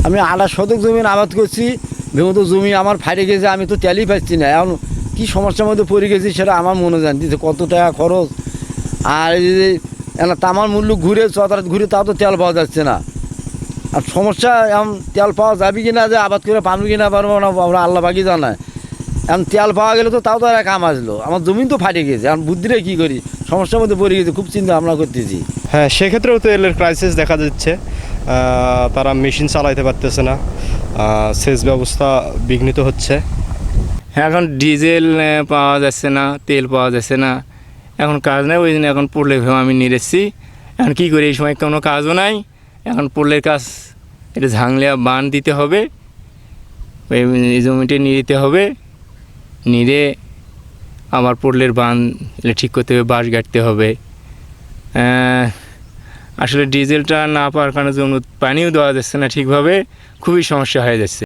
আমি 28 শতক জমি আবাদ করছি, তো জমি আমার ফাটে গেছে, আমি তো তেলই পাচ্ছি না। এখন কী সমস্যার মধ্যে পড়ে গেছি সেটা আমার মনে জানতেছে, কত টাকা খরচ। আর এই যে তামার মূল্য ঘুরে চতারাত ঘুরে, তাও তো তেল পাওয়া যাচ্ছে না। আর সমস্যা এখন তেল পাওয়া যাবে কি না, যে আবাদ করে পাবো কি না পারবো না, আমরা আল্লাহ বাকি জানায়। এখন তেল পাওয়া গেলে তো তাও তো আর কাম আসলো, আমার জমি তো ফাটে গেছে। এখন বুদ্ধিটা কী করি, সমস্যার মধ্যে পড়ে গেছে, খুব চিন্তা ভাবনা করতেছি। হ্যাঁ, সেক্ষেত্রেও তেলের ক্রাইসিস দেখা যাচ্ছে। তারা মেশিন চালাইতে পারতেছে না, সেচ ব্যবস্থা বিঘ্নিত হচ্ছে। এখন ডিজেল পাওয়া যাচ্ছে না, তেল পাওয়া যাচ্ছে না, এখন কাজ নেই। ওই জন্য এখন পড়লে আমি নিয়ে এসেছি। এখন কী করি, এই সময় কোনো কাজও নাই। এখন পড়লের কাজ এটা ঝাংলিয়া বান দিতে হবে, ওই জমিটা নিয়ে দিতে হবে, নিয়ে আবার পড়লের বান ঠিক করতে হবে, বাঁশ গাঁটতে হবে। আসলে ডিজেলটা না পাওয়ার কারণে জমি পানিও দেওয়া যাচ্ছে না ঠিকভাবে, খুবই সমস্যা হয়ে যাচ্ছে।